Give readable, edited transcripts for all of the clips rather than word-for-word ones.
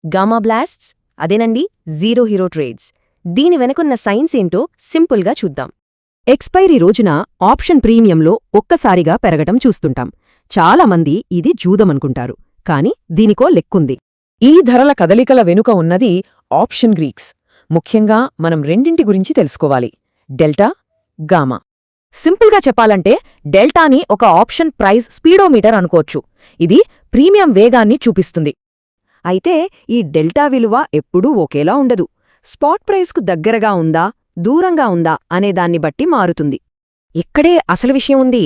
Gamma blasts అదేనండి zero hero trades. దీని వెనుకున్న సైన్స్ ఏంటో సింపుల్గా చూద్దాం. ఎక్స్పైరీ రోజున ఆప్షన్ ప్రీమియంలో ఒక్కసారిగా పెరగటం చూస్తుంటాం. చాలామంది ఇది జూదమనుకుంటారు, కాని దీనికో లెక్కుంది. ఈ ధరల కదలికల వెనుక ఉన్నది ఆప్షన్ గ్రీక్స్. ముఖ్యంగా మనం రెండింటి గురించి తెలుసుకోవాలి: డెల్టా, గామా. సింపుల్గా చెప్పాలంటే డెల్టాని ఒక ఆప్షన్ ప్రైస్ స్పీడోమీటర్ అనుకోవచ్చు. ఇది ప్రీమియం వేగాన్ని చూపిస్తుంది. అయితే ఈ డెల్టా విలువ ఎప్పుడూ ఒకేలా ఉండదు. స్పాట్ ప్రైస్కు దగ్గరగా ఉందా, దూరంగా ఉందా అనేదాన్ని బట్టి మారుతుంది. ఇక్కడే అసలు విషయం ఉంది.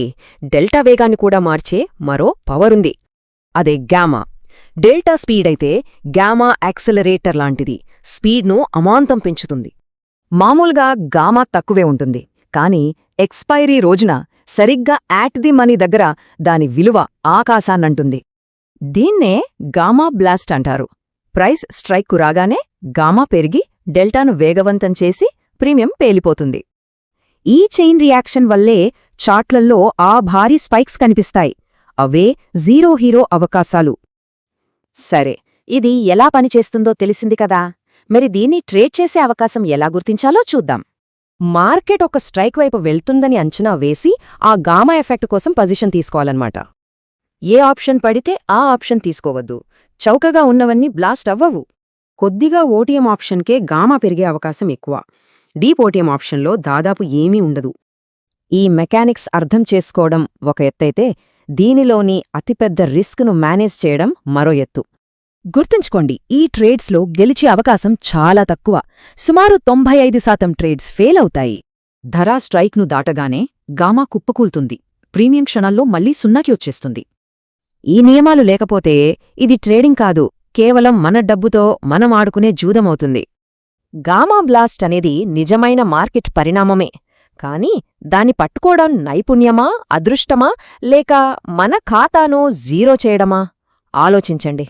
డెల్టా వేగాన్ని కూడా మార్చే మరో పవరుంది. అదే గామా. డెల్టా స్పీడైతే గామా యాక్సెలరేటర్ లాంటిది. స్పీడ్ను అమాంతం పెంచుతుంది. మామూలుగా గామా తక్కువే ఉంటుంది, కాని ఎక్స్పైరీ రోజున సరిగ్గా యాట్ ది మనీ దగ్గర దాని విలువ ఆకాశాన్నంటుంది. దీన్నే గామా బ్లాస్ట్ అంటారు. ప్రైస్ స్ట్రైక్కు రాగానే గామా పెరిగి డెల్టాను వేగవంతం చేసి ప్రీమియం పేలిపోతుంది. ఈ చైన్ రియాక్షన్ వల్లే చార్ట్లల్లో ఆ భారీ స్పైక్స్ కనిపిస్తాయి. అవే జీరో హీరో అవకాశాలు. సరే, ఇది ఎలా పనిచేస్తుందో తెలిసింది కదా. మరి దీన్ని ట్రేడ్ చేసే అవకాశం ఎలా గుర్తించాలో చూద్దాం. మార్కెట్ ఒక స్ట్రైక్ వైపు వెళ్తుందని అంచనా వేసి ఆ గామా ఎఫెక్ట్ కోసం పొజిషన్ తీసుకోవాలన్నమాట. ఏ ఆప్షన్ పడితే ఆ ఆప్షన్ తీసుకోవద్దు. చౌకగా ఉన్నవన్నీ బ్లాస్ట్ అవ్వవు. కొద్దిగా ఓటీఎం ఆప్షన్కే గామా పెరిగే అవకాశం ఎక్కువ. డీప్ ఓటీఎం ఆప్షన్లో దాదాపు ఏమీ ఉండదు. ఈ మెకానిక్స్ అర్థం చేసుకోవడం ఒక ఎత్తైతే, దీనిలోని అతిపెద్ద రిస్క్ను మేనేజ్ చేయడం మరో ఎత్తు. గుర్తుంచుకోండి, ఈ ట్రేడ్స్లో గెలిచే అవకాశం చాలా తక్కువ. సుమారు 95% ట్రేడ్స్ ఫెయిల్ అవుతాయి. ధర స్ట్రైక్ను దాటగానే గామా కుప్పకూల్తుంది. ప్రీమియం క్షణాల్లో మళ్లీ సున్నాకి వచ్చేస్తుంది. ఈ నియమాలు లేకపోతే ఇది ట్రేడింగ్ కాదు, కేవలం మన డబ్బుతో మనం ఆడుకునే జూదమవుతుంది. గామా బ్లాస్ట్ అనేది నిజమైన మార్కెట్ పరిణామమే. కాని దాన్ని పట్టుకోవడం నైపుణ్యమా, అదృష్టమా, లేక మన ఖాతాను జీరో చేయడమా? ఆలోచించండి.